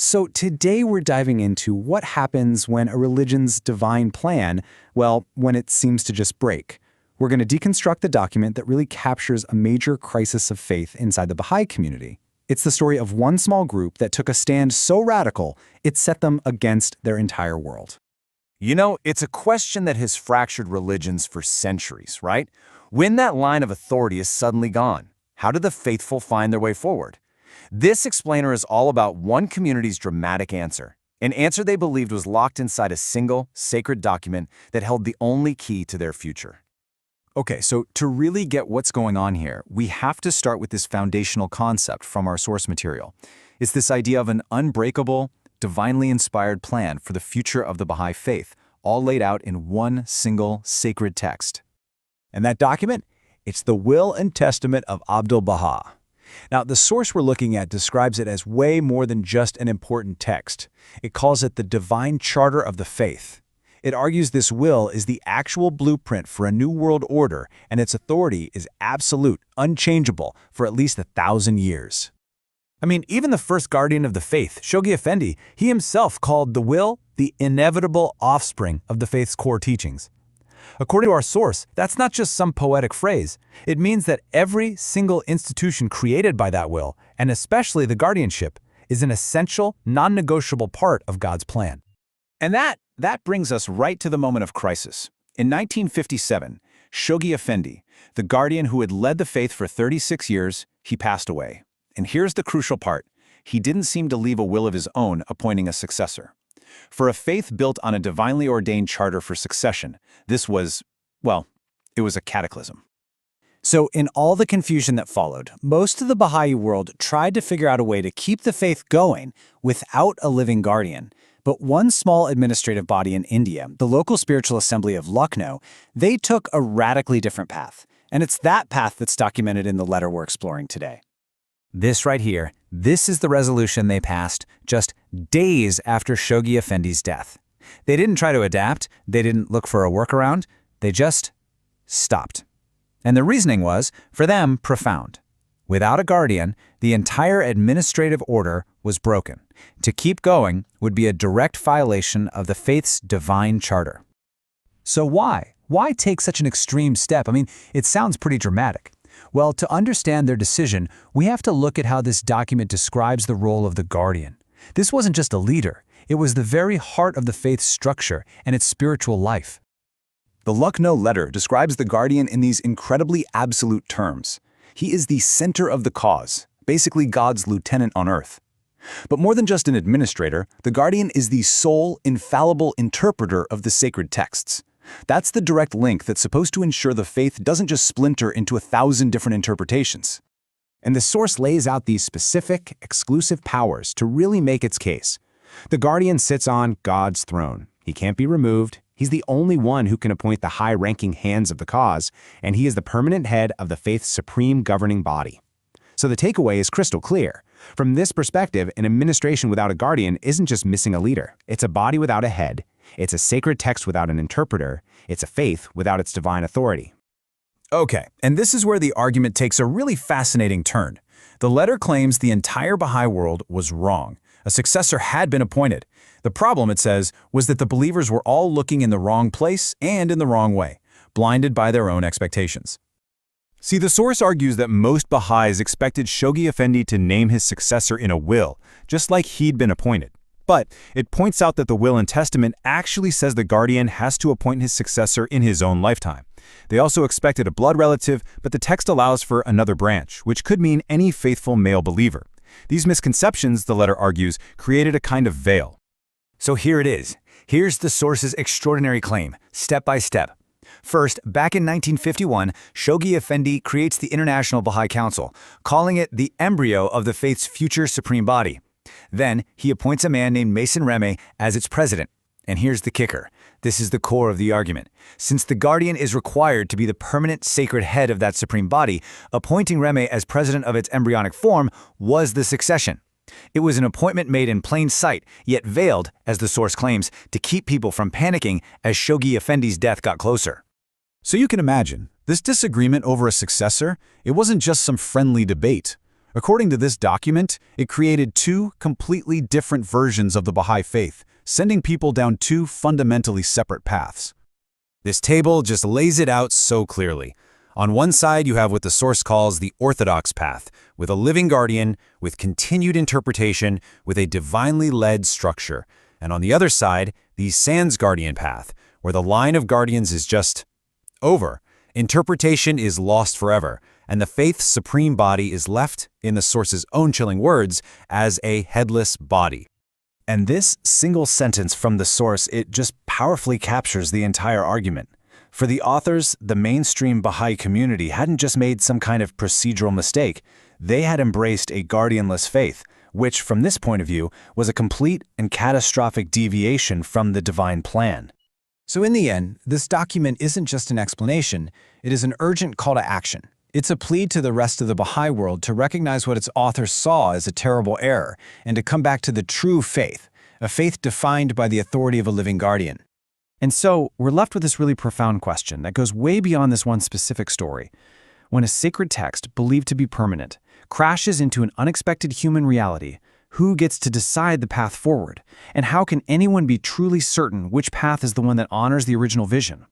So today we're diving into what happens when a religion's divine plan, well, when it seems to just break. We're going to deconstruct the document that really captures a major crisis of faith inside the Baha'i community. It's the story of one small group that took a stand so radical, it set them against their entire world. You know, it's a question that has fractured religions for centuries, right? When that line of authority is suddenly gone, how do the faithful find their way forward? This explainer is all about one community's dramatic answer, an answer they believed was locked inside a single, sacred document that held the only key to their future. Okay, so to really get what's going on here, we have to start with this foundational concept from our source material. It's this idea of an unbreakable, divinely inspired plan for the future of the Baha'i Faith, all laid out in one single sacred text. And that document? It's the Will and Testament of Abdu'l-Baha. Now, the source we're looking at describes it as way more than just an important text. It calls it the divine charter of the faith. It argues this will is the actual blueprint for a new world order, and its authority is absolute, unchangeable, for at least 1,000 years. I mean, even the first guardian of the faith, Shoghi Effendi, he himself called the will the inevitable offspring of the faith's core teachings. According to our source, that's not just some poetic phrase. It means that every single institution created by that will, and especially the guardianship, is an essential, non-negotiable part of God's plan. And that brings us right to the moment of crisis. In 1957, Shoghi Effendi, the guardian who had led the faith for 36 years, he passed away. And here's the crucial part. He didn't seem to leave a will of his own appointing a successor. For a faith built on a divinely ordained charter for succession, this was, well, it was a cataclysm. So in all the confusion that followed, most of the Baha'i world tried to figure out a way to keep the faith going without a living guardian. But one small administrative body in India, the local spiritual assembly of Lucknow, they took a radically different path. And it's that path that's documented in the letter we're exploring today. This right here, this is the resolution they passed just days after Shoghi Effendi's death. They didn't try to adapt, they didn't look for a workaround, they just stopped. And the reasoning was, for them, profound. Without a guardian, the entire administrative order was broken. To keep going would be a direct violation of the faith's divine charter. So why? Why take such an extreme step? I mean, it sounds pretty dramatic. Well, to understand their decision, we have to look at how this document describes the role of the guardian. This wasn't just a leader. It was the very heart of the faith's structure and its spiritual life. The Lucknow letter describes the guardian in these incredibly absolute terms. He is the center of the cause, basically God's lieutenant on earth. But more than just an administrator, the guardian is the sole, infallible interpreter of the sacred texts. That's the direct link that's supposed to ensure the faith doesn't just splinter into 1,000 different interpretations. And the source lays out these specific, exclusive powers to really make its case. The guardian sits on God's throne. He can't be removed. He's the only one who can appoint the high-ranking hands of the cause, and he is the permanent head of the faith's supreme governing body. So the takeaway is crystal clear. From this perspective, an administration without a guardian isn't just missing a leader. It's a body without a head. It's a sacred text without an interpreter. It's a faith without its divine authority. Okay, and this is where the argument takes a really fascinating turn. The letter claims the entire Baha'i world was wrong. A successor had been appointed. The problem, it says, was that the believers were all looking in the wrong place and in the wrong way, blinded by their own expectations. See, the source argues that most Baha'is expected Shoghi Effendi to name his successor in a will, just like he'd been appointed. But it points out that the will and testament actually says the guardian has to appoint his successor in his own lifetime. They also expected a blood relative, but the text allows for another branch, which could mean any faithful male believer. These misconceptions, the letter argues, created a kind of veil. So here it is. Here's the source's extraordinary claim, step by step. First, back in 1951, Shoghi Effendi creates the International Baha'i Council, calling it the embryo of the faith's future supreme body. Then, he appoints a man named Mason Reme as its president. And here's the kicker. This is the core of the argument. Since the guardian is required to be the permanent sacred head of that supreme body, appointing Reme as president of its embryonic form was the succession. It was an appointment made in plain sight, yet veiled, as the source claims, to keep people from panicking as Shoghi Effendi's death got closer. So you can imagine, this disagreement over a successor, it wasn't just some friendly debate. According to this document, it created two completely different versions of the Baha'i Faith, sending people down two fundamentally separate paths. This table just lays it out so clearly. On one side, you have what the source calls the orthodox path, with a living guardian, with continued interpretation, with a divinely led structure. And on the other side, the sans guardian path, where the line of guardians is just over. Interpretation is lost forever, and the faith's supreme body is left, in the source's own chilling words, as a headless body. And this single sentence from the source, it just powerfully captures the entire argument. For the authors, the mainstream Baha'i community hadn't just made some kind of procedural mistake. They had embraced a guardianless faith, which, from this point of view, was a complete and catastrophic deviation from the divine plan. So in the end, this document isn't just an explanation, it is an urgent call to action. It's a plea to the rest of the Baha'i world to recognize what its authors saw as a terrible error and to come back to the true faith, a faith defined by the authority of a living guardian. And so, we're left with this really profound question that goes way beyond this one specific story. When a sacred text, believed to be permanent, crashes into an unexpected human reality, who gets to decide the path forward? And how can anyone be truly certain which path is the one that honors the original vision?